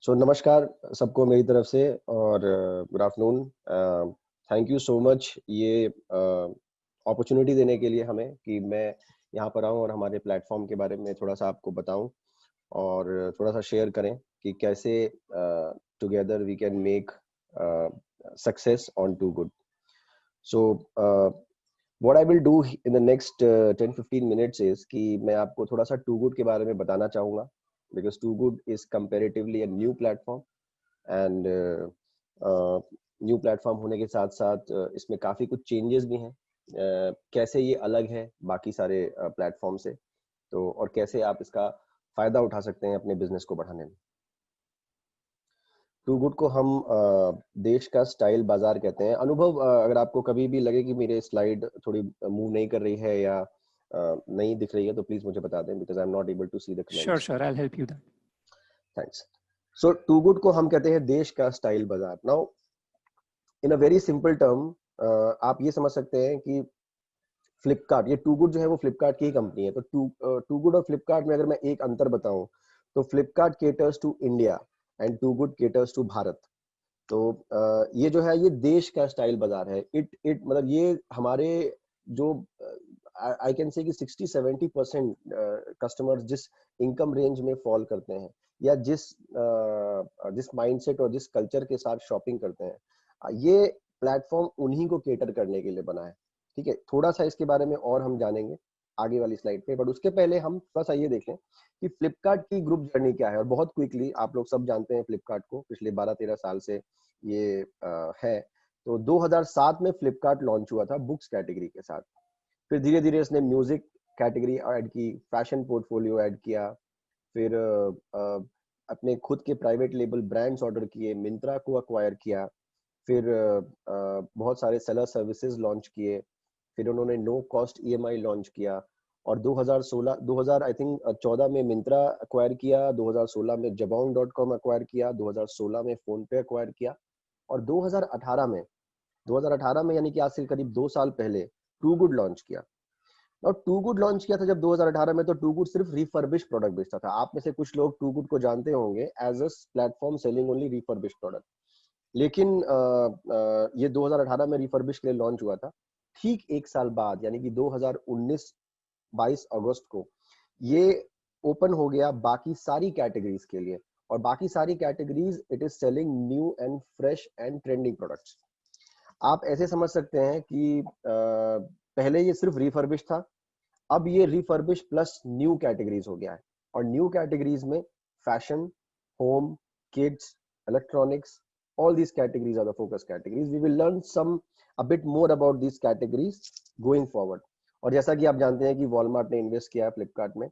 नमस्कार सबको मेरी तरफ से और good afternoon. Thank you so much ये अपॉर्चुनिटी देने के लिए हमें कि मैं यहाँ पर आऊँ और हमारे प्लेटफॉर्म के बारे में थोड़ा सा आपको बताऊँ और थोड़ा सा शेयर करें कि कैसे together we can make success on too good. So what I will do in the next 10-15 minutes is कि मैं आपको थोड़ा सा टू गुड के बारे में बताना चाहूँगा because Too Good is comparatively a new platform and new platform होने के साथ साथ इसमें काफी कुछ चेंजेस भी हैं। कैसे ये अलग है बाकी सारे प्लेटफॉर्म से, तो और कैसे आप इसका फायदा उठा सकते हैं अपने बिजनेस को बढ़ाने में। टू गुड को हम देश का स्टाइल बाजार कहते हैं। अनुभव, अगर आपको कभी भी लगे कि मेरे स्लाइड थोड़ी मूव नहीं कर रही है या नहीं दिख रही है तो प्लीज मुझे बता दें because I am not able to see the comments. Sure, I'll help you that. Thanks. So too good को हम कहते हैं देश का स्टाइल बाजार। Now in a very simple term आप ये समझ सकते हैं कि फ्लिपकार्ट, ये टू गुड जो है वो फ्लिपकार्ट की ही कंपनी है। तो टू गुड और फ्लिपकार्ट में अगर मैं एक अंतर बताऊं तो Flipkart caters to India and too good caters to Bharat. तो ये जो है ये देश का स्टाइल बाजार है। इट मतलब ये हमारे जो आई कैन से कि 60-70% कस्टमर्स जिस इनकम रेंज में फॉल करते हैं या जिस माइंडसेट और जिस कल्चर के साथ शॉपिंग करते हैं, ये प्लेटफॉर्म उन्हीं को केटर करने के लिए बना है। ठीक है, थोड़ा सा इसके बारे में और हम जानेंगे आगे वाली स्लाइड पे, बट उसके पहले हम थोड़ा सा ये देखें कि फ्लिपकार्ट की ग्रुप जर्नी क्या है। और बहुत क्विकली, आप लोग सब जानते हैं फ्लिपकार्ट को, पिछले 12-13 साल से ये है। तो 2007 में फ्लिपकार्ट लॉन्च हुआ था बुक्स कैटेगरी के साथ। फिर धीरे धीरे इसने म्यूजिक कैटेगरी ऐड की, फैशन पोर्टफोलियो ऐड किया, फिर अपने खुद के प्राइवेट लेबल ब्रांड्स ऑर्डर किए, मिंत्रा को अक्वायर किया, फिर बहुत सारे सेलर सर्विसेज लॉन्च किए, फिर उन्होंने नो कॉस्ट ईएमआई लॉन्च किया और 2016 आई थिंक 14 में मिंत्रा अक्वायर किया, 2016 में जबोंग.com अक्वायर किया, 2016 में फोन पे अक्वायर किया और 2018 में यानी कि आज से करीब 2 साल पहले टू गुड लॉन्च किया। और टू गुड लॉन्च किया था जब 2018 में, तो टू गुड सिर्फ रिफर्बिश प्रोडक्ट बेचता था। आप में से कुछ लोग टू गुड को जानते होंगे as a platform selling only refurbish product. लेकिन ये 2018 में रिफर्बिश के लिए लॉन्च हुआ था। ठीक एक साल बाद यानी कि 2019 22 अगस्त को ये ओपन हो गया बाकी सारी कैटेगरीज के लिए। और बाकी सारी categories it is selling new and fresh and trending products. आप ऐसे समझ सकते हैं कि पहले ये सिर्फ रिफर्बिश था, अब ये रिफर्बिश प्लस न्यू कैटेगरीज हो गया है। और न्यू कैटेगरीज में fashion, home, kids, electronics, all these categories are the focus categories. We will learn a bit more about these categories going forward. और जैसा कि आप जानते हैं कि वॉलमार्ट ने इन्वेस्ट किया है फ्लिपकार्ट में,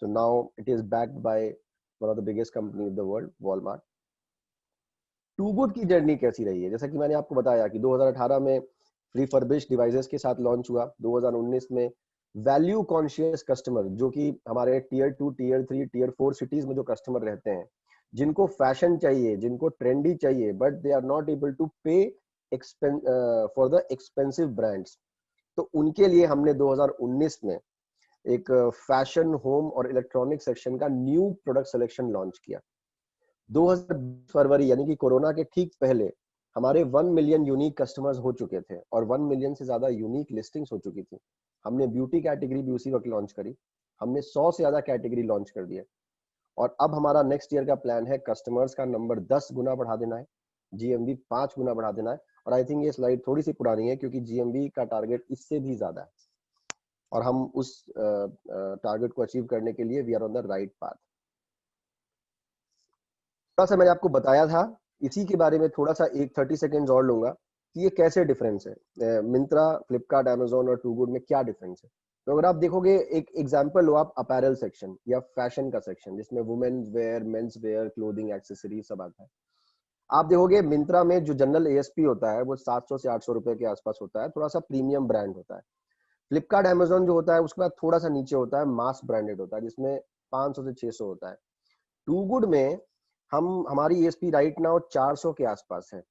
so now it is backed by one of the biggest company in the world, Walmart. Too good की जर्नी कैसी रही है? जैसा कि मैंने आपको बताया कि 2018 में रिफर्बिश डिवाइसेस के साथ लॉन्च हुआ, 2019 में वैल्यू कॉन्शियस कस्टमर, जो कि हमारे टियर 2, टियर 3, टियर 4 सिटीज में जो कस्टमर रहते हैं, जिनको फैशन चाहिए, जिनको ट्रेंडी चाहिए, but they are not able to pay for the expensive brands, तो उनके लिए हमने 2019 में एक फैशन, होम और इलेक्ट्रॉनिक सेक्शन का न्यू प्रोडक्ट सिलेक्शन लॉन्च किया। 2020 फरवरी यानी कि कोरोना के ठीक पहले हमारे 1 मिलियन यूनिक कस्टमर्स हो चुके थे और 1 मिलियन से ज्यादा यूनिक लिस्टिंग्स हो चुकी थी। हमने ब्यूटी कैटेगरी भी उसी वक्त लॉन्च करी, हमने 100 से ज्यादा कैटेगरी लॉन्च कर दिए। और अब हमारा नेक्स्ट ईयर का प्लान है कस्टमर्स का नंबर 10 गुना बढ़ा देना है, जीएमवी 5 गुना बढ़ा देना है। और आई थिंक ये स्लाइड थोड़ी सी पुरानी है क्योंकि जीएमवी का टारगेट इससे भी ज्यादा है और हम उस टारगेट को अचीव करने के लिए we are on the right path. थोड़ा सा मैंने आपको बताया था, इसी के बारे में थोड़ा सा 30 सेकेंड और लूंगा कि ये कैसे डिफरेंस है मिंत्रा, फ्लिपकार्ट, अमेजोन और टू गुड में क्या डिफरेंस है। तो अगर आप देखोगे, एक एग्जांपल लो आप अपैरल सेक्शन या फैशन का सेक्शन जिसमें women's wear, men's wear, clothing, accessories सब आता है। आप देखोगे मिंत्रा में जो जनरल एएसपी होता है वो 700 से 800 रुपए के आसपास होता है, थोड़ा सा प्रीमियम ब्रांड होता है। फ्लिपकार्ट, अमेजोन जो होता है उसके बाद थोड़ा सा नीचे होता है, मास ब्रांडेड होता है जिसमें 500 से 600 होता है। टू गुड में हमारी एएसपी राइट नाउ 400 के आसपास है।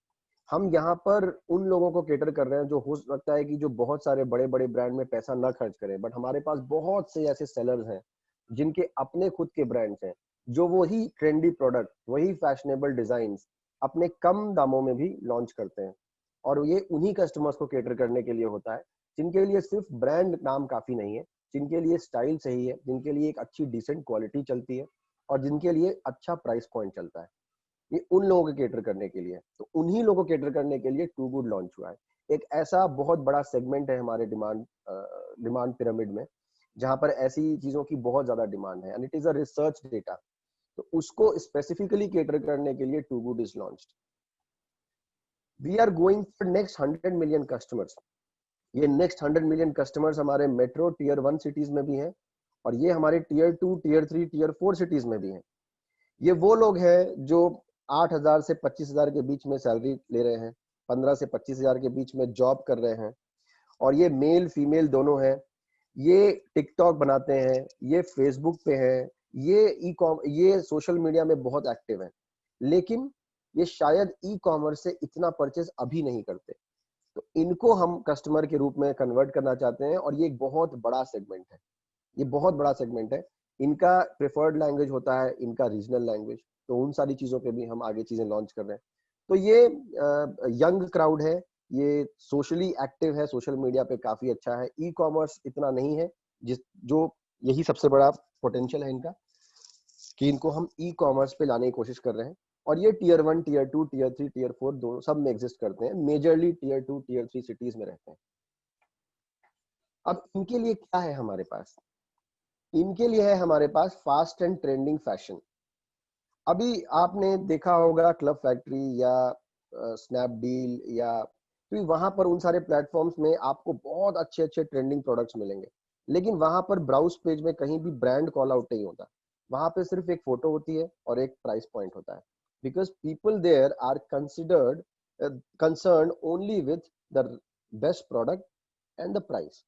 हम यहाँ पर उन लोगों को केटर कर रहे हैं जो हो सकता है कि जो बहुत सारे बड़े बड़े ब्रांड में पैसा ना खर्च करें, बट हमारे पास बहुत से ऐसे सेलर्स हैं जिनके अपने खुद के ब्रांड्स हैं, जो वही ट्रेंडी प्रोडक्ट, वही फैशनेबल डिजाइन अपने कम दामों में भी लॉन्च करते हैं। और ये उन्हीं कस्टमर्स को कैटर करने के लिए होता है जिनके लिए सिर्फ ब्रांड नाम काफी नहीं है, जिनके लिए स्टाइल सही है, जिनके लिए एक अच्छी डिसेंट क्वालिटी चलती है और जिनके लिए अच्छा प्राइस पॉइंट चलता है। ये उन लोगों को कैटर करने के लिए, तो उन्हीं लोगों को कैटर करने के लिए टू गुड लॉन्च हुआ है। एक ऐसा बहुत बड़ा सेगमेंट है हमारे डिमांड पिरामिड में जहां पर ऐसी चीजों की बहुत ज्यादा डिमांड है, and it is a research data. तो उसको स्पेसिफिकली कैटर करने के लिए too good is launched. We are going for next 100 million customers. ये नेक्स्ट 100 मिलियन कस्टमर्स हमारे मेट्रो टीयर 1 सिटीज में भी हैं और ये हमारे टीयर 2, टीयर 3, टीयर 4 सिटीज में भी हैं। ये वो लोग हैं जो 8,000 से 25,000 के बीच में सैलरी ले रहे हैं, 15 से 25,000 के बीच में जॉब कर रहे हैं, और ये मेल फीमेल दोनों हैं। ये टिकटॉक बनाते हैं, ये फेसबुक पे हैं, ये सोशल मीडिया में बहुत एक्टिव हैं, लेकिन ये शायद ई कॉमर्स से इतना परचेज अभी नहीं करते। तो इनको हम कस्टमर के रूप में कन्वर्ट करना चाहते हैं और ये एक बहुत बड़ा सेगमेंट है। ये बहुत बड़ा सेगमेंट है। इनका प्रेफर्ड लैंग्वेज होता है, इनका रीजनल लैंग्वेज, तो उन सारी चीजों पे भी हम आगे चीजें लॉन्च कर रहे हैं। तो ये यंग क्राउड है, ये सोशली एक्टिव है, सोशल मीडिया पे काफी अच्छा है। ई कॉमर्स इतना नहीं है, जो यही सबसे बड़ा पोटेंशियल है इनका, कि इनको हम ई कॉमर्स पे लाने की कोशिश कर रहे हैं। और ये टीयर 1, टीयर 2, टीयर 3, टीयर 4 दोनों सब में एग्जिस्ट करते हैं, मेजरली टीयर 2, टीयर 3 सिटीज में रहते हैं। अब इनके लिए क्या है हमारे पास? इनके लिए है हमारे पास फास्ट एंड ट्रेंडिंग फैशन। अभी आपने देखा होगा क्लब फैक्ट्री या स्नैपडील या, तो वहां पर उन सारे प्लेटफॉर्म्स में आपको बहुत अच्छे अच्छे ट्रेंडिंग प्रोडक्ट्स मिलेंगे, लेकिन वहां पर ब्राउज पेज में कहीं भी ब्रांड कॉल आउट नहीं होता। वहां पे सिर्फ एक फोटो होती है और एक प्राइस पॉइंट होता है, because people there are considered concern only with the best product and the price.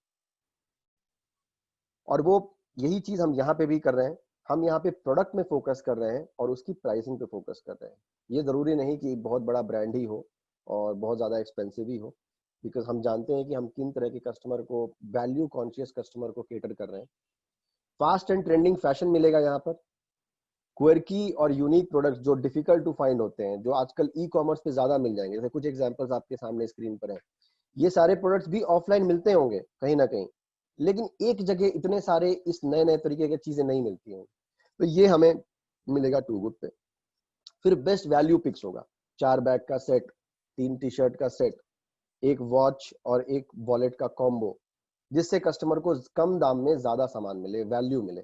और वो यही चीज हम यहाँ पे भी कर रहे हैं। हम यहाँ पे प्रोडक्ट में फोकस कर रहे हैं और उसकी प्राइसिंग पे फोकस कर रहे हैं। ये जरूरी नहीं कि बहुत बड़ा ब्रांड ही हो और बहुत ज्यादा एक्सपेंसिव ही हो, बिकॉज हम जानते हैं कि हम किन तरह के कस्टमर को, वैल्यू कॉन्शियस कस्टमर को कैटर कर रहे हैं। फास्ट एंड ट्रेंडिंग फैशन मिलेगा यहाँ पर, क्वर्की और यूनिक प्रोडक्ट्स जो डिफिकल्ट टू फाइंड होते हैं, जो आजकल ई कॉमर्स पे ज्यादा मिल जाएंगे। जैसे कुछ एग्जांपल्स आपके सामने स्क्रीन पर है। ये सारे प्रोडक्ट्स भी ऑफलाइन मिलते होंगे कहीं ना कहीं, लेकिन एक जगह इतने सारे इस नए नए तरीके की चीजें नहीं मिलती हैं। तो ये हमें मिलेगा टू गुड पे। फिर बेस्ट वैल्यू पिक्स होगा, 4 बैग का सेट, 3 टी शर्ट का सेट, एक वॉच और एक वॉलेट का कॉम्बो, जिससे कस्टमर को कम दाम में ज्यादा सामान मिले, वैल्यू मिले।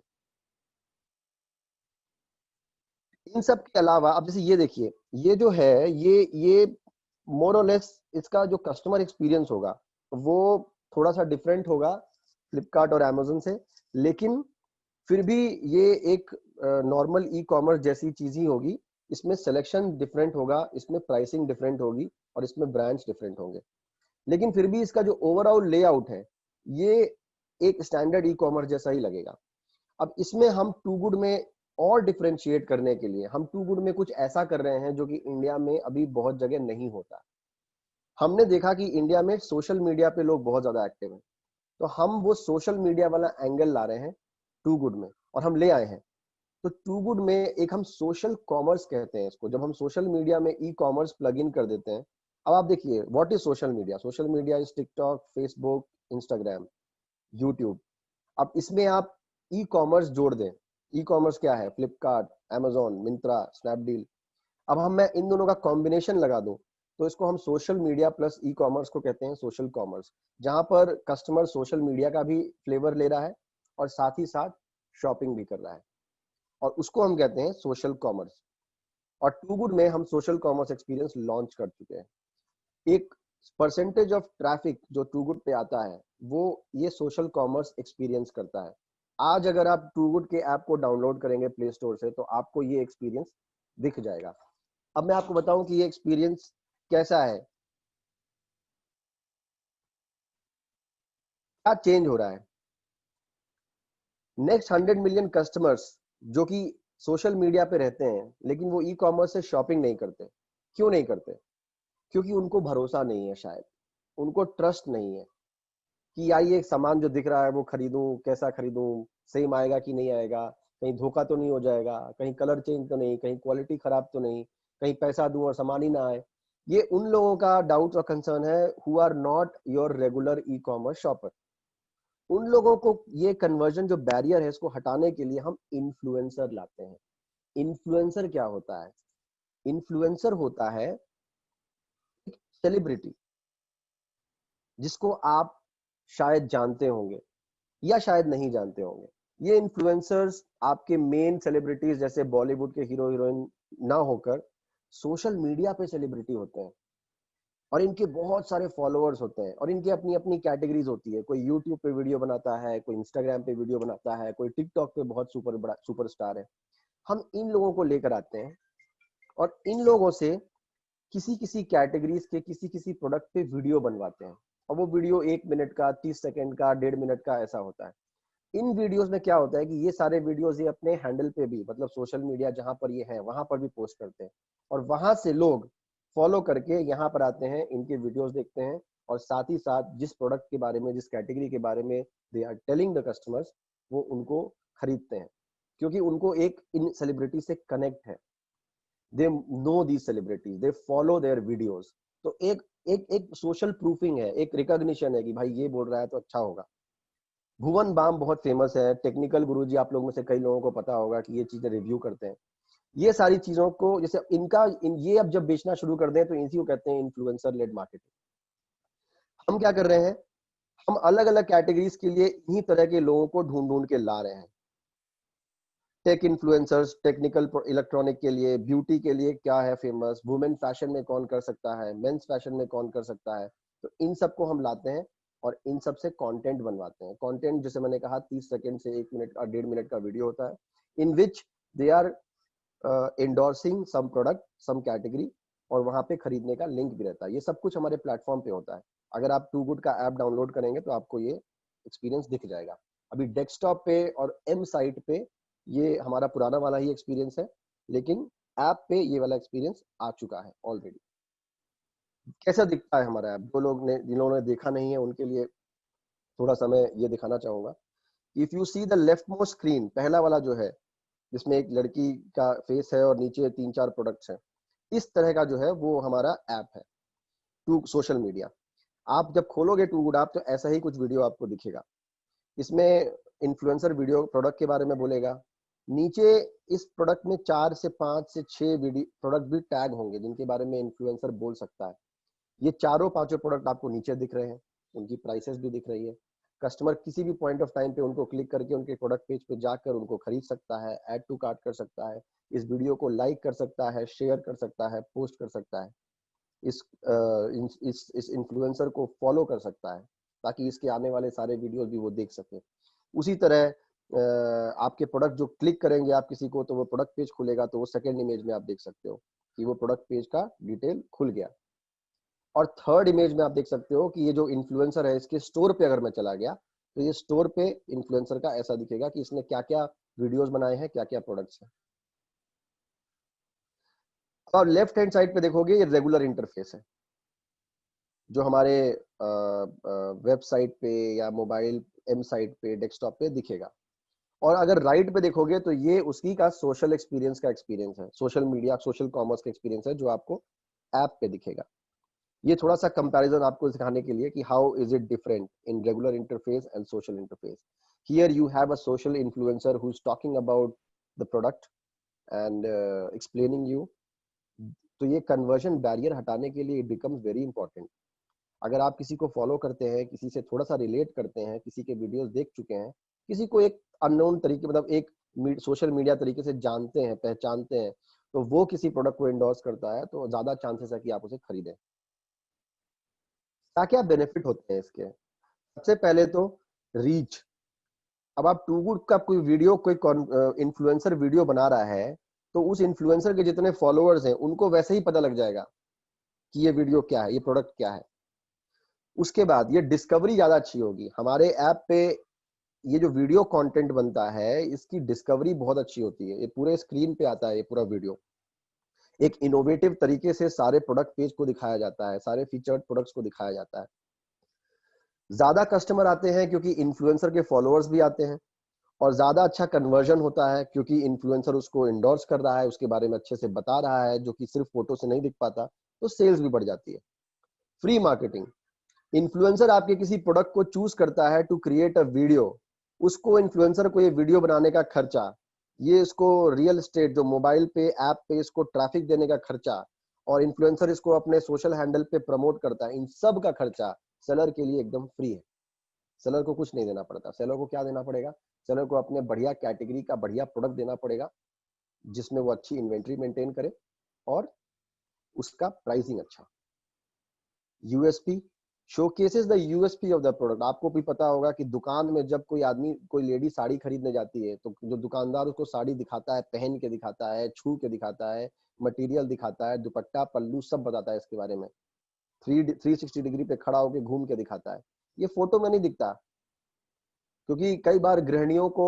इन सब के अलावा अब जैसे ये देखिए, ये जो है ये मोर और लेस इसका जो कस्टमर एक्सपीरियंस होगा वो थोड़ा सा डिफरेंट होगा फ्लिपकार्ट और अमेजोन से, लेकिन फिर भी ये एक नॉर्मल ई कॉमर्स जैसी चीज ही होगी। इसमें सिलेक्शन डिफरेंट होगा, इसमें प्राइसिंग डिफरेंट होगी और इसमें ब्रांड्स डिफरेंट होंगे, लेकिन फिर भी इसका जो ओवरऑल लेआउट है ये एक स्टैंडर्ड ई कॉमर्स जैसा ही लगेगा। अब इसमें हम टू गुड में और डिफरेंशिएट करने के लिए हम टू गुड में कुछ ऐसा कर रहे हैं जो कि इंडिया में अभी बहुत जगह नहीं होता। हमने देखा कि इंडिया में सोशल मीडिया पे लोग बहुत ज्यादा एक्टिव हैं, तो हम वो सोशल मीडिया वाला एंगल ला रहे हैं टू गुड में, और हम ले आए हैं। तो टू गुड में एक हम सोशल कॉमर्स कहते हैं इसको, जब हम सोशल मीडिया में ई कॉमर्स प्लग इन कर देते हैं। अब आप देखिए, what is social media? Social media is TikTok, Facebook, Instagram, YouTube. अब इसमें आप ई कॉमर्स जोड़ दें। ई कॉमर्स क्या है? Flipkart, Amazon, Myntra, Snapdeal. अब मैं इन दोनों का कॉम्बिनेशन लगा दूं, तो इसको हम social media plus e commerce को कहते हैं सोशल कॉमर्स, जहां पर कस्टमर सोशल मीडिया का भी फ्लेवर ले रहा है और साथ ही साथ शॉपिंग भी कर रहा है, और उसको हम कहते हैं सोशल कॉमर्स। और टू गुड में हम सोशल कॉमर्स एक्सपीरियंस लॉन्च कर चुके हैं। एक परसेंटेज ऑफ ट्रैफिक जो टू गुड पे आता है वो ये सोशल कॉमर्स एक्सपीरियंस करता है। आज अगर आप टू गुड के ऐप को डाउनलोड करेंगे प्ले स्टोर से, तो आपको ये एक्सपीरियंस दिख जाएगा। अब मैं आपको बताऊं कि ये एक्सपीरियंस कैसा है, क्या चेंज हो रहा है। नेक्स्ट 100 मिलियन कस्टमर्स जो कि सोशल मीडिया पे रहते हैं, लेकिन वो ई कॉमर्स से शॉपिंग नहीं करते। क्यों नहीं करते? क्योंकि उनको भरोसा नहीं है, शायद उनको ट्रस्ट नहीं है कि यार ये सामान जो दिख रहा है वो खरीदूं, कैसा खरीदूं, सही में आएगा कि नहीं आएगा, कहीं धोखा तो नहीं हो जाएगा, कहीं कलर चेंज तो नहीं, कहीं क्वालिटी खराब तो नहीं, कहीं पैसा दूं और सामान ही ना आए। ये उन लोगों का डाउट और कंसर्न है who are not your regular e commerce shopper. उन लोगों को ये कन्वर्जन जो बैरियर है इसको हटाने के लिए हम इन्फ्लुएंसर लाते हैं। इन्फ्लुएंसर क्या होता है? इन्फ्लुएंसर होता है सेलिब्रिटी जिसको आप शायद जानते होंगे या शायद नहीं जानते होंगे। ये इन्फ्लुएंसर्स आपके मेन सेलिब्रिटीज जैसे बॉलीवुड के हीरो हीरोइन ना होकर सोशल मीडिया पे सेलिब्रिटी होते हैं और इनके बहुत सारे फॉलोअर्स होते हैं और इनकी अपनी अपनी कैटेगरीज होती है। कोई यूट्यूब पे वीडियो बनाता है, कोई इंस्टाग्राम पे वीडियो बनाता है, कोई टिकटॉक पे बहुत सुपरस्टार है। हम इन लोगों को लेकर आते हैं और इन लोगों से किसी किसी कैटेगरीज के किसी किसी प्रोडक्ट पे वीडियो बनवाते हैं और वो वीडियो 1 मिनट का, 30 सेकंड का, 1.5 मिनट का ऐसा होता है। इन वीडियोस में क्या होता है कि ये सारे वीडियोस ये अपने हैंडल पे भी, मतलब सोशल मीडिया जहां पर ये है वहां पर भी पोस्ट करते हैं और वहां से लोग फॉलो करके यहाँ पर आते हैं, इनके वीडियोस देखते हैं और साथ ही साथ जिस प्रोडक्ट के बारे में, जिस कैटेगरी के बारे में they are telling the customers, वो उनको खरीदते हैं क्योंकि उनको एक इन सेलिब्रिटी से कनेक्ट है। They know the celebrities, they follow their videos. तो एक एक एक सोशल प्रूफिंग है, एक रिकॉग्निशन है कि भाई ये बोल रहा है तो अच्छा होगा। भुवन बाम बहुत फेमस है, टेक्निकल गुरुजी आप लोग में से कई लोगों को पता होगा कि ये चीजें रिव्यू करते हैं। ये सारी चीजों को जैसे ये अब जब बेचना शुरू कर दें तो इसी को कहते हैं इन्फ्लुएंसर लेड मार्केटिंग। हम क्या कर रहे हैं, हम अलग अलग कैटेगरीज के लिए इन्हीं तरह के लोगों को ढूंढ ढूंढ के ला रहे हैं। टेक इन्फ्लुएंसर्स, टेक्निकल इलेक्ट्रॉनिक के लिए, ब्यूटी के लिए क्या है फेमस, वुमेन फैशन में कौन कर सकता है, मेंस फैशन में कौन कर सकता है, तो इन सबको हम लाते हैं और इन सब से कंटेंट बनवाते हैं। कंटेंट जैसे मैंने कहा 30 सेकंड से 1 मिनट और 1.5 मिनट का वीडियो होता है, in which they are endorsing some product, some category, और वहां पे खरीदने का लिंक भी रहता है। ये सब कुछ हमारे प्लेटफॉर्म पे होता है। अगर आप टू गुड का ऐप डाउनलोड करेंगे तो आपको ये एक्सपीरियंस दिख जाएगा। अभी डेस्कटॉप पे और एम साइट पे ये हमारा पुराना वाला ही एक्सपीरियंस है, लेकिन ऐप पे ये वाला एक्सपीरियंस आ चुका है ऑलरेडी। कैसा दिखता है हमारा ऐप? जिन लोगों ने देखा नहीं है उनके लिए थोड़ा सा मैं ये दिखाना चाहूंगा। If you see the left most screen, पहला वाला जो है जिसमें एक लड़की का फेस है और नीचे 3-4 प्रोडक्ट्स हैं, इस तरह का जो है वो हमारा ऐप है टू सोशल मीडिया। आप जब खोलोगे टू गुड ऐप तो ऐसा ही कुछ वीडियो आपको दिखेगा। इसमें इन्फ्लुएंसर वीडियो प्रोडक्ट के बारे में बोलेगा। नीचे इस प्रोडक्ट में 4 से 5 से 6 वीडियो प्रोडक्ट भी टैग होंगे जिनके बारे में इन्फ्लुएंसर बोल सकता है। ये चारों पांचों प्रोडक्ट आपको नीचे दिख रहे हैं, उनकी प्राइसेस भी दिख रही है। कस्टमर किसी भी पॉइंट ऑफ टाइम पे उनको क्लिक करके उनके प्रोडक्ट पेज पे जाकर उनको खरीद सकता है, ऐड टू कार्ट कर सकता है, इस वीडियो को लाइक कर सकता है, शेयर कर सकता है, पोस्ट कर सकता है, इस इन्फ्लुएंसर को फॉलो कर सकता है ताकि इसके आने वाले सारे वीडियोस भी वो देख सके। उसी तरह आपके प्रोडक्ट जो क्लिक करेंगे आप किसी को तो वो प्रोडक्ट पेज खुलेगा, तो वो सेकेंड इमेज में आप देख सकते हो कि वो प्रोडक्ट पेज का डिटेल खुल गया। और थर्ड इमेज में आप देख सकते हो कि ये जो इन्फ्लुएंसर है इसके स्टोर पे अगर मैं चला गया तो ये स्टोर पे इन्फ्लुएंसर का ऐसा दिखेगा कि इसने क्या क्या वीडियोस बनाए हैं, क्या क्या प्रोडक्ट्स हैं। और लेफ्ट हैंड साइड पे देखोगे ये रेगुलर इंटरफेस है जो हमारे वेबसाइट पे या मोबाइल एम साइट पे, डेस्कटॉप पे दिखेगा। और अगर राइट पे देखोगे तो ये उसकी का सोशल एक्सपीरियंस का एक्सपीरियंस है, सोशल मीडिया, सोशल कॉमर्स का एक्सपीरियंस है जो आपको ऐप पे दिखेगा। ये थोड़ा सा कंपैरिजन आपको दिखाने के लिए कि how is it different in regular interface and social interface. Here you have a social influencer who is talking about the product and explaining you. तो ये कन्वर्जन बैरियर हटाने के लिए इट बिकम्स वेरी इंपॉर्टेंट। अगर आप किसी को follow करते हैं, किसी से थोड़ा सा रिलेट करते हैं, किसी के वीडियोस देख चुके हैं, किसी को एक अननोन तरीके मतलब एक सोशल मीडिया तरीके से जानते हैं, पहचानते हैं, तो वो किसी प्रोडक्ट को एंडोर्स करता है तो ज्यादा चांसेस है कि आप उसे खरीदें। क्या क्या बेनिफिट होते हैं इसके? सबसे पहले तो रीच। अब आप टू गुड का कोई वीडियो, कोई इन्फ्लुएंसर वीडियो बना रहा है तो उस इन्फ्लुएंसर के जितने फॉलोअर्स हैं उनको वैसे ही पता लग जाएगा कि ये वीडियो क्या है, ये प्रोडक्ट क्या है। उसके बाद ये डिस्कवरी ज्यादा अच्छी होगी। हमारे ऐप पे ये जो वीडियो कंटेंट बनता है इसकी डिस्कवरी बहुत अच्छी होती है। ये पूरे स्क्रीन पे आता है, ये पूरा वीडियो एक इनोवेटिव तरीके से सारे प्रोडक्ट पेज को दिखाया जाता है, सारे फीचर्ड प्रोडक्ट्स को दिखाया जाता है। ज्यादा कस्टमर आते हैं क्योंकि इन्फ्लुएंसर के फॉलोअर्स भी आते हैं और ज्यादा अच्छा कन्वर्जन होता है क्योंकि इन्फ्लुएंसर उसको इंडोर्स कर रहा है, उसके बारे में अच्छे से बता रहा है, जो कि सिर्फ फोटो से नहीं दिख पाता, तो सेल्स भी बढ़ जाती है। फ्री मार्केटिंग, इन्फ्लुएंसर आपके किसी प्रोडक्ट को चूज करता है टू क्रिएट अ वीडियो, उसको इन्फ्लुएंसर को ये वीडियो बनाने का खर्चा, ये इसको रियल एस्टेट जो मोबाइल पे ऐप पे इसको ट्रैफिक देने का खर्चा, और इन्फ्लुएंसर इसको अपने सोशल हैंडल पे प्रमोट करता है, इन सब का खर्चा सेलर के लिए एकदम फ्री है। सेलर को कुछ नहीं देना पड़ता। सेलर को क्या देना पड़ेगा? सेलर को अपने बढ़िया कैटेगरी का बढ़िया प्रोडक्ट देना पड़ेगा जिसमें वो अच्छी इन्वेंट्री मेंटेन करे और उसका प्राइसिंग अच्छा। USP showcases the USP of the product. आपको भी पता होगा कि दुकान में जब कोई आदमी, कोई लेडी साड़ी खरीदने जाती है तो जो दुकानदार उसको साड़ी दिखाता है, पहन के दिखाता है, छू के दिखाता है, मटेरियल दिखाता है, दुपट्टा पल्लू सब बताता है इसके बारे में, 360 डिग्री पे खड़ा होकर घूम के दिखाता है। ये फोटो में नहीं दिखता, क्योंकि कई बार गृहिणियों को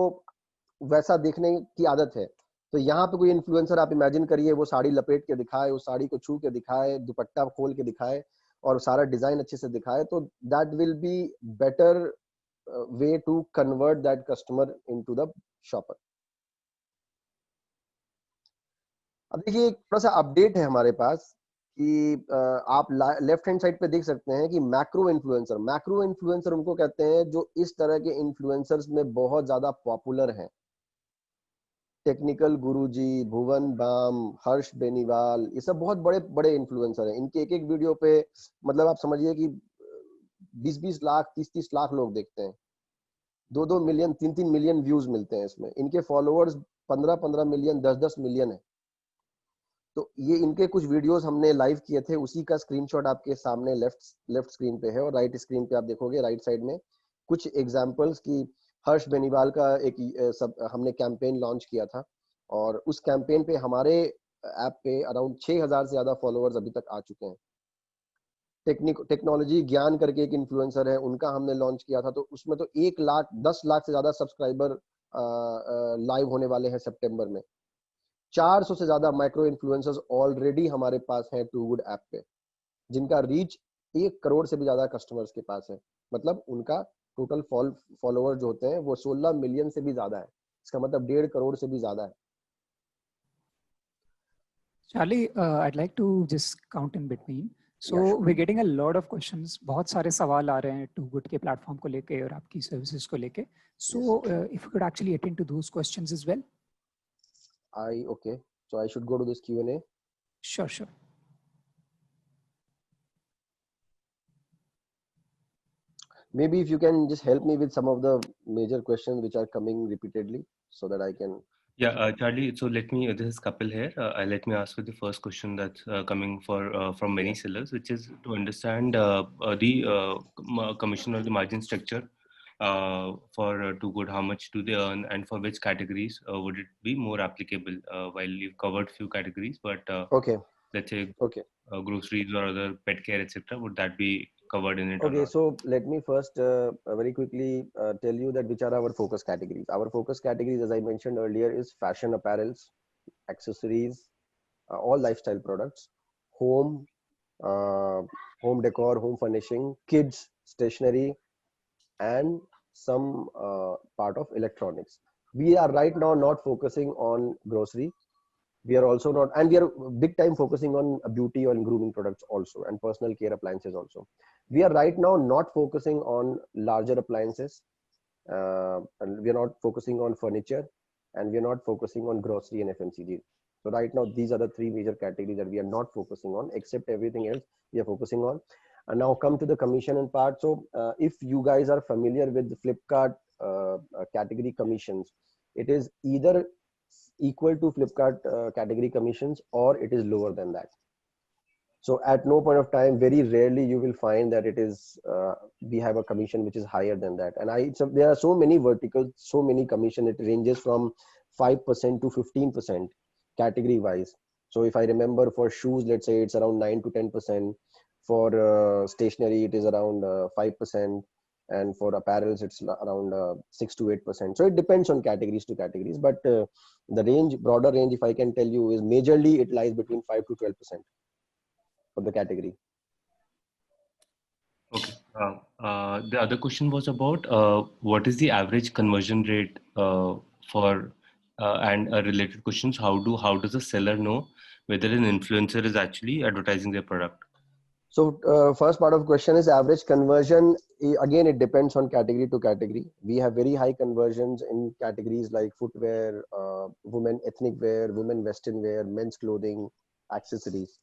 वैसा देखने की आदत है। तो यहाँ पे कोई इन्फ्लुएंसर आप इमेजिन करिए, वो साड़ी लपेट के दिखाए, उस साड़ी को छू के दिखाए, दुपट्टा खोल के दिखाए और सारा डिजाइन अच्छे से दिखाए, तो that will be better way to convert that customer into the shopper. अब देखिए एक थोड़ा सा अपडेट है हमारे पास कि आप लेफ्ट हैंड साइड पे देख सकते हैं कि मैक्रो इन्फ्लुएंसर उनको कहते हैं जो इस तरह के इन्फ्लुएंसर्स में बहुत ज्यादा पॉपुलर हैं। टेक्निकल गुरुजी, भुवन बाम, हर्ष बेनीवाल, ये सब बहुत बड़े बड़े इन्फ्लुएंसर हैं। इनके एक एक वीडियो पे मतलब आप समझिए कि 20-20 लाख, 30-30 लाख लोग देखते हैं, 2-2 मिलियन, 3-3 मिलियन व्यूज मिलते हैं इसमें। इनके फॉलोअर्स 15-15 मिलियन, 10-10 मिलियन है। तो ये इनके कुछ वीडियोस हमने लाइव किए थे, उसी का स्क्रीनशॉट आपके सामने लेफ्ट स्क्रीन पे है, और राइट स्क्रीन पे आप देखोगे राइट साइड में कुछ एग्जांपल्स की। हर्ष बेनीवाल का एक सब हमने कैंपेन लॉन्च किया था, और उस कैंपेन पे हमारे ऐप पे अराउंड 6000 से ज्यादा फॉलोअर्स अभी तक आ चुके हैं। टेक्नोलॉजी ज्ञान करके एक इन्फ्लुएंसर है, उनका हमने लॉन्च किया था, तो उसमें तो 1 लाख 10 लाख से ज्यादा सब्सक्राइबर लाइव होने वाले हैं सितंबर में। 400 से ज्यादा माइक्रो इन्फ्लुएंसर्स ऑलरेडी हमारे पास हैं टू गुड ऐप पे, जिनका रीच 1 करोड़ से भी ज्यादा कस्टमर्स के पास है। मतलब उनका टोटल फॉलोअर जो होते हैं वो 16 मिलियन से भी ज्यादा है। इसका मतलब 1.5 करोड़ से भी ज्यादा है। Charlie, I'd like to just count in between. So Yeah, sure. we're getting a lot of questions. बहुत सारे सवाल आ रहे हैं टू गुड के प्लेटफॉर्म को लेके और आपकी सर्विसेज को लेके. So Yes. if you could actually attend to those questions as well. Okay. So I should go to this Q&A. Sure, sure. Maybe if you can just help me with some of the major questions which are coming repeatedly so that I can. Yeah, Charlie, so let me, this is Kapil here. Let me ask you the first question that's coming from many sellers, which is to understand the commission or the margin structure for Too Good. How much do they earn, and for which categories would it be more applicable? While you've covered few categories, but Okay. let's say Okay. groceries or other pet care, etc., would that be covered in it or Okay, not? so let me first very quickly tell you that which are our focus categories. Our focus categories, as I mentioned earlier, is fashion apparels, accessories, all lifestyle products, home, uh, home decor, home furnishing, kids, stationery, and some part of electronics. We are right now not focusing on grocery. We are also not, and we are big time focusing on beauty and grooming products also, and personal care appliances also. We are right now not focusing on larger appliances, and we are not focusing on furniture, and we are not focusing on grocery and FMCG. So right now these are the 3 major categories that we are not focusing on, except everything else we are focusing on. And now come to the commission and part. So if you guys are familiar with the Flipkart category commissions, it is either equal to Flipkart category commissions, or it is lower than that. So at no point of time, very rarely you will find that it is we have a commission which is higher than that. And there are so many verticals, so many commission. It ranges from 5% to 15% category wise. So if I remember, for shoes, let's say it's around 9 to 10%. For stationery, it is around 5%. And for apparels, it's around 6 to 8%. So it depends on categories to categories. But the range, broader range, if I can tell you, is majorly it lies between 5 to 12% of the category. Okay. The other question was about what is the average conversion rate for and related questions. How does a seller know whether an influencer is actually advertising their product? So first part of question is average conversion. Again, it depends on category to category. We have very high conversions in categories like footwear, women ethnic wear, women western wear, men's clothing, accessories.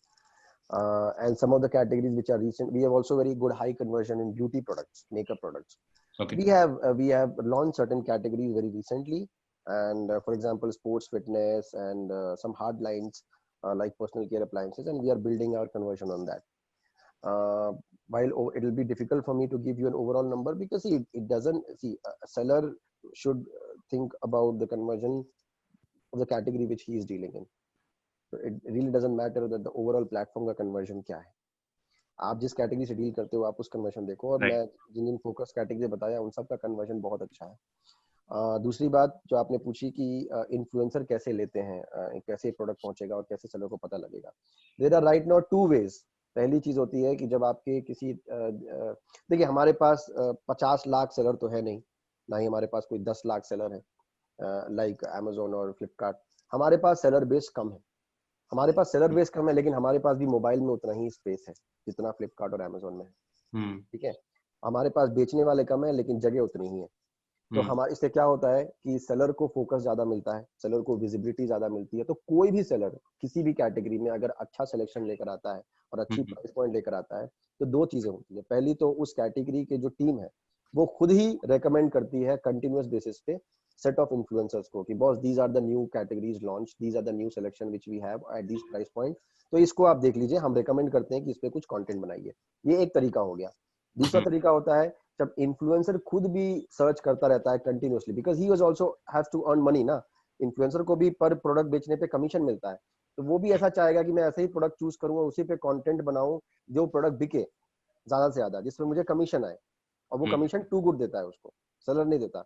And some of the categories which are recent, we have also very good high conversion in beauty products, makeup products. Okay. We have launched certain categories very recently, and for example, sports fitness and some hard lines like personal care appliances, and we are building our conversion on that. While it will be difficult for me to give you an overall number, because it doesn't see a seller should think about the conversion of the category which he is dealing in. So it really doesn't matter that the overall platform का conversion क्या है. आप जिस category से deal करते हो आप उस कन्वर्जन देखो, और मैं जिन फोकस कैटेगरी बताया उन सब का कन्वर्जन बहुत अच्छा है. दूसरी बात जो आपने पूछी कि इन्फ्लुएंसर कैसे लेते हैं, कैसे प्रोडक्ट पहुंचेगा और कैसे सेलर को पता लगेगा. There are right now two ways. पहली चीज होती है कि जब आपके किसी देखिए हमारे पास 50 लाख सेलर तो है नहीं, ना ही हमारे पास कोई 10 लाख सेलर है लाइक अमेजोन और फ्लिपकार्ट. हमारे पास सेलर बेस कम है. हमारे पास सेलर बेस कम है, लेकिन हमारे पास भी मोबाइल में उतना ही स्पेस है जितना फ्लिपकार्ट और अमेजोन में है. ठीक है. हमारे पास बेचने वाले कम है लेकिन जगह उतनी ही है. तो हमारे इससे क्या होता है कि सेलर को फोकस ज्यादा मिलता है, सेलर को विजिबिलिटी ज्यादा मिलती है. तो कोई भी सेलर किसी भी कैटेगरी में अगर अच्छा सिलेक्शन लेकर आता है और अच्छी प्राइस पॉइंट लेकर आता है, तो दो चीजें होती है. पहली तो उस कैटेगरी के जो टीम है वो खुद ही रेकमेंड करती है कंटिन्यूअस बेसिस पे set of influencers को कि boss these are the new categories launched, these are the new selection which we have at this price point, तो इसको आप देख लीजिए, हम रेकमेंड करते हैं कि इस पे कुछ कंटेंट बनाइए. ये एक तरीका हो गया. दूसरा तरीका होता है जब इन्फ्लुएंसर खुद भी सर्च करता रहता है continuously, because he was also has to earn money ना. इन्फ्लुएंसर को भी पर प्रोडक्ट बेचने पे कमीशन मिलता है, तो वो भी ऐसा चाहेगा कि मैं ऐसे ही प्रोडक्ट चूज करूंगा, उसी पे कंटेंट बनाऊं जो प्रोडक्ट बिके ज्यादा से ज्यादा, जिसमें मुझे कमीशन आए. और वो कमीशन टू गुड देता है उसको, सेलर नहीं देता.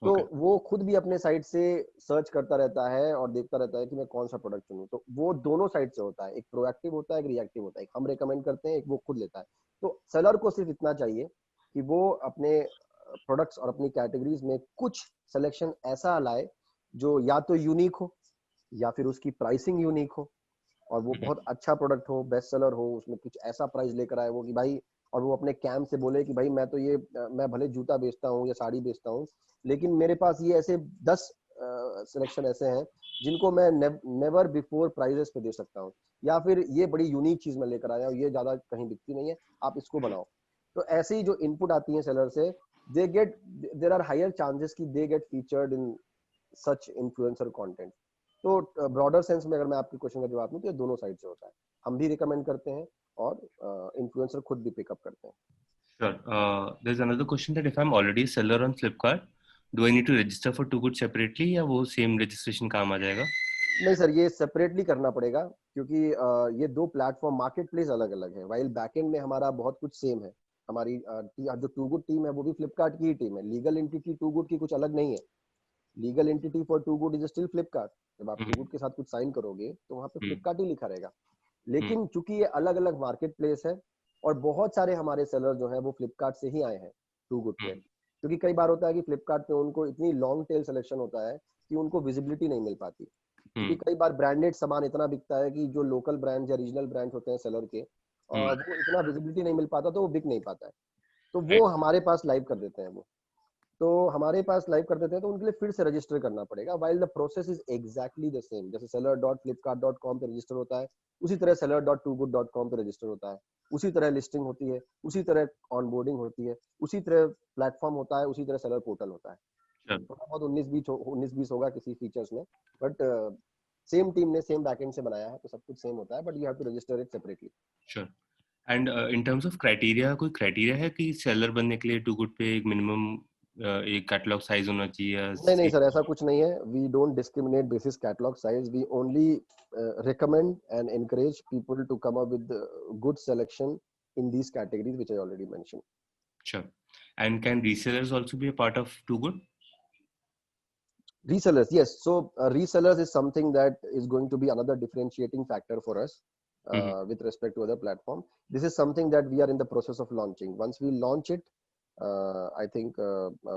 तो वो खुद भी अपने साइड से सर्च करता रहता है और देखता रहता है कि मैं कौन सा प्रोडक्ट चुनूं. तो वो दोनों साइड से होता है, एक प्रोएक्टिव होता है, एक रिएक्टिव होता है. एक हम रेकमेंड करते हैं, एक वो खुद लेता है. तो सेलर को सिर्फ इतना चाहिए कि वो अपने प्रोडक्ट्स और अपनी कैटेगरीज में कुछ सिलेक्शन ऐसा लाए जो या तो यूनिक हो या फिर उसकी प्राइसिंग यूनिक हो और वो बहुत अच्छा प्रोडक्ट हो, बेस्ट सेलर हो, उसमें कुछ ऐसा प्राइस लेकर आए वो कि भाई, और वो अपने कैंप से बोले कि भाई मैं तो ये मैं भले जूता बेचता हूँ या साड़ी बेचता हूँ, लेकिन मेरे पास ये ऐसे 10 सिलेक्शन ऐसे हैं जिनको मैं नेवर बिफोर प्राइजेस पे दे सकता हूँ, या फिर ये बड़ी यूनिक चीज मैं लेकर आया हूँ, ये ज्यादा कहीं बिकती नहीं है, आप इसको बनाओ. तो ऐसे ही जो इनपुट आती है सेलर से, they get there are higher chances कि they get featured in such influencer content. तो ब्रॉडर सेंस में अगर मैं आपके क्वेश्चन का जवाब दूं तो ये दोनों साइड से होता है. हम भी रिकमेंड करते हैं और इन्फ्लुएंसर खुद भी पिकअप करते हैं. Sure. There's another question that if I'm already a seller on Flipkart, do I need to register for Too Good separately या वो same registration काम आ जाएगा? नहीं सर, ये सेपरेटली करना पड़ेगा क्योंकि ये दो प्लेटफॉर्म मार्केट प्लेस अलग अलग है. वाइल बैकएंड में हमारा बहुत कुछ सेम है. हमारी जो टू गुड टीम है वो भी फ्लिपकार्ट की ही टीम है. लीगल एंटिटी टू गुड की कुछ अलग नहीं है. Legal entity for too good is still Flipkart. जब आप टू गुड के साथ कुछ साइन करोगे तो वहां पे फ्लिपकार्ट ही लिखा रहेगा. लेकिन चूंकि ये अलग अलग मार्केट प्लेस है और बहुत सारे हमारे सेलर जो है वो फ्लिपकार्ट से ही आए हैं टू गुड पे, क्योंकि कई बार होता है कि फ्लिपकार्ट पे उनको इतनी लॉन्ग टेल सिलेक्शन होता है कि उनको विजिबिलिटी नहीं मिल पाती. क्योंकि कई बार ब्रांडेड सामान इतना बिकता है कि जो लोकल ब्रांड या रीजनल ब्रांड होते हैं सेलर के, वो इतना विजिबिलिटी नहीं मिल पाता, तो वो बिक नहीं पाता है. तो वो हमारे पास लाइव कर देते हैं. वो तो हमारे पास लाइव कर देते हैं, तो उनके लिए फिर से रजिस्टर करना पड़ेगा. While the process is exactly the same. जैसे seller.flipkart.com पे रजिस्टर होता है, उसी तरह seller.toogood.com पे रजिस्टर होता है, उसी तरह लिस्टिंग होती है, उसी तरह ऑनबोर्डिंग होती है, उसी तरह प्लेटफॉर्म होता है, उसी तरह सेलर पोर्टल होता है. थोड़ा बहुत 19-20 होगा किसी फीचर्स में, बट सेम टीम ने सेम बैकएंड से बनाया है, तो सब कुछ सेम होता है, but you have to register it separately. Sure. And in terms of criteria, कोई criteria है कि seller बनने के लिए Too Good पे एक minimum एक कैटलॉग साइज होना चाहिए? नहीं सर, ऐसा कुछ नहीं है. We don't discriminate basis catalogue size. We only recommend and encourage people to come up with good selection in these categories which I already mentioned. Sure. And can resellers also be a part of Too Good? Resellers, yes. So resellers is something that is going to be another differentiating factor for us. with respect to other platform. This is something that we are in the process of launching. Once we launch it, I think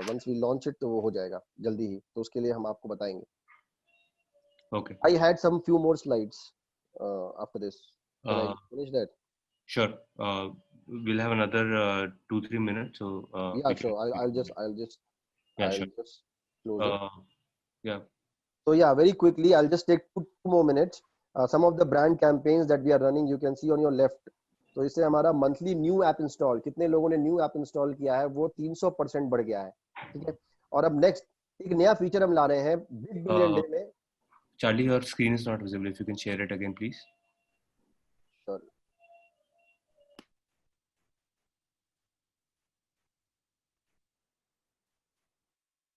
once we launch it तो वो हो जाएगा जल्दी ही, तो उसके लिए हम आपको बताएंगे. Okay. I had some few more slides after this. Can I finish that? Sure. We'll have another 2-3 minutes. So Yeah, sure. I'll just yeah, sure. close it. Yeah. So yeah, very quickly, I'll just take two more minutes. Some of the brand campaigns that we are running, you can see on your left. तो इससे हमारा monthly new app install, कितने लोगों ने new app install किया है वो 300% बढ़ गया है. ठीक है. और अब नेक्स्ट एक नया फीचर हम ला रहे हैं बिग बिलियन डे में. Charlie, your screen is not visible. If you can share it again, please. Sure.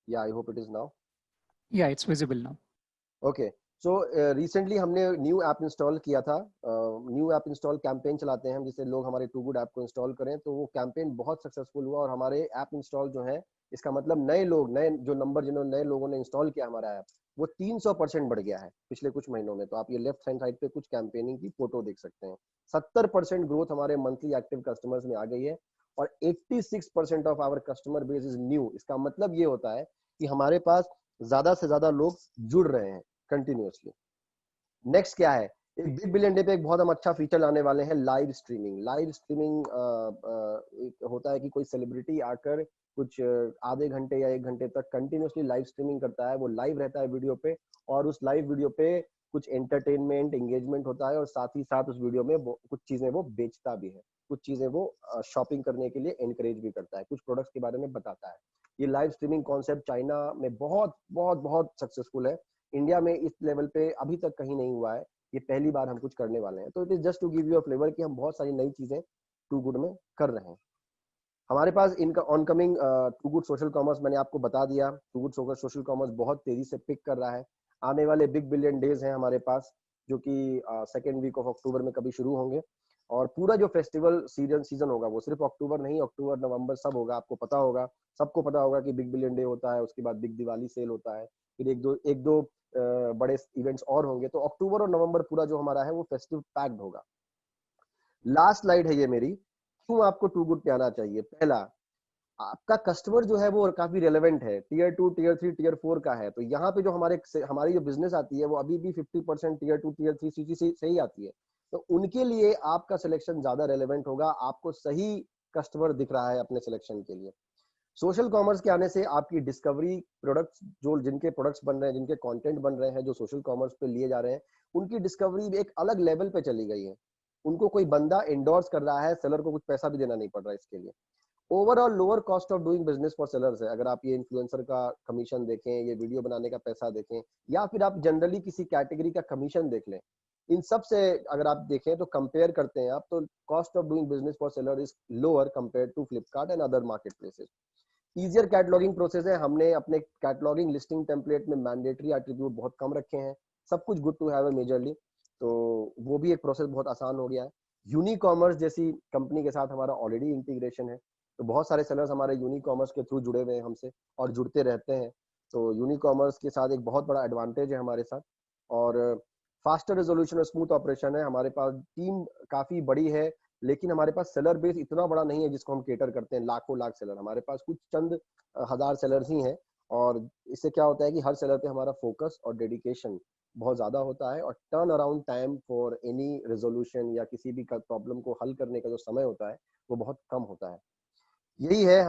Yeah, I hope it is now. Yeah, it's visible now. Okay. So recently हमने new app install किया था. New app install campaign चलाते हैं हम, जिससे लोग हमारे to good app को इंस्टॉल करें. तो वो कैंपेन बहुत सक्सेसफुल हुआ और हमारे ऐप इंस्टॉल जो है, इसका मतलब नए लोग, नए जो नंबर जिन्होंने नए लोगों ने इंस्टॉल किया हमारा ऐप, वो 300% बढ़ गया है पिछले कुछ महीनों में. तो आप ये लेफ्ट हैंड साइड पे कुछ कैंपेनिंग की फोटो देख सकते हैं. 70% ग्रोथ हमारे मंथली एक्टिव कस्टमर्स में आ गई है और 86% of our customer base is new. इसका मतलब ये होता है कि हमारे पास ज्यादा से ज्यादा लोग जुड़ रहे हैं कंटिन्यूअसली. नेक्स्ट क्या है, एक बिग बिलियन डे पे एक बहुत हम अच्छा फीचर लाने वाले हैं, लाइव स्ट्रीमिंग. लाइव स्ट्रीमिंग एक होता है कि कोई सेलिब्रिटी आकर कुछ आधे घंटे या 1 घंटे तक कंटिन्यूअसली लाइव स्ट्रीमिंग करता है. वो लाइव रहता है वीडियो पे और उस लाइव वीडियो पे कुछ एंटरटेनमेंट, एंगेजमेंट होता है और साथ ही साथ उस वीडियो में कुछ चीजें वो बेचता भी है, कुछ चीजें वो शॉपिंग करने के लिए एनकरेज भी करता है, कुछ प्रोडक्ट्स के बारे में बताता है. ये लाइव स्ट्रीमिंग कॉन्सेप्ट चाइना में बहुत बहुत बहुत सक्सेसफुल है. इंडिया में इस लेवल पे अभी तक कहीं नहीं हुआ है. ये पहली बार हम कुछ करने वाले हैं. तो it is just to give you a flavour कि हम बहुत सारी नई चीजें टू गुड में कर रहे हैं. हमारे पास इनका oncoming to good social commerce मैंने आपको बता दिया. टू गुड सोशल कॉमर्स बहुत तेजी से पिक कर रहा है. आने वाले बिग बिलियन डेज हैं हमारे पास, जो कि सेकेंड वीक ऑफ अक्टूबर में कभी शुरू होंगे. और पूरा जो फेस्टिवल सीजन होगा वो सिर्फ अक्टूबर नहीं, अक्टूबर नवंबर सब होगा. आपको पता होगा, सबको पता होगा कि बिग बिलियन डे होता है, उसके बाद बिग दिवाली सेल होता है, फिर एक दो बड़े इवेंट्स और होंगे. तो अक्टूबर और नवंबर पूरा जो हमारा है वो फेस्टिव पैक्ड होगा. लास्ट स्लाइड है ये मेरी. क्यों आपको टू गुड पे आना चाहिए? पहला, आपका कस्टमर जो है वो काफी रेलेवेंट है, टीयर 2, टीयर 3, टीयर 4 का है. तो यहाँ पे जो हमारी जो बिजनेस आती है वो अभी भी 50% टीयर 2, टीयर 3 सिटी से ही आती है. तो उनके लिए आपका सिलेक्शन ज्यादा रेलेवेंट होगा. आपको सही कस्टमर दिख रहा है अपने सिलेक्शन के लिए. सोशल कॉमर्स के आने से आपकी डिस्कवरी, प्रोडक्ट्स जो जिनके प्रोडक्ट्स बन रहे हैं, जिनके कंटेंट बन रहे हैं, जो सोशल कॉमर्स पे लिए जा रहे हैं, उनकी डिस्कवरी एक अलग लेवल पे चली गई है. उनको कोई बंदा एंडोर्स कर रहा है, सेलर को कुछ पैसा भी देना नहीं पड़ रहा है इसके लिए. Overall lower cost of doing business for sellers है. अगर आप ये इन्फ्लुएंसर का कमीशन देखें, ये वीडियो बनाने का पैसा देखें, या फिर आप जनरली किसी कैटेगरी का कमीशन देख लें, इन सब से अगर आप देखें तो कंपेयर करते हैं आप, तो cost of doing business for seller is lower compare to Flipkart and other market places. Easier cataloguing process है. हमने अपने कैटलॉगिंग लिस्टिंग टेम्पलेट में मैंडेटरी एट्रीब्यूट बहुत कम रखे हैं. सब कुछ गुड टू हैव है मेजरली, तो वो भी एक प्रोसेस बहुत आसान हो गया है. यूनिकॉमर्स जैसी कंपनी के साथ हमारा ऑलरेडी इंटीग्रेशन है, तो बहुत सारे सेलर्स हमारे यूनिकॉमर्स के थ्रू जुड़े हुए हैं हमसे और जुड़ते रहते हैं. तो यूनिकॉमर्स के साथ एक बहुत बड़ा एडवांटेज है हमारे साथ. और फास्टर रेजोल्यूशन और स्मूथ ऑपरेशन है. हमारे पास टीम काफी बड़ी है, लेकिन हमारे पास सेलर बेस इतना बड़ा नहीं है जिसको हम केटर करते हैं लाखों लाख सेलर. हमारे पास कुछ चंद हजार सेलर्स ही हैं. और इससे क्या होता है कि हर सेलर पे हमारा फोकस और डेडिकेशन बहुत ज्यादा होता है, और turn around time for any resolution या किसी भी प्रॉब्लम को हल करने का जो समय होता है वो बहुत कम होता है. यही है.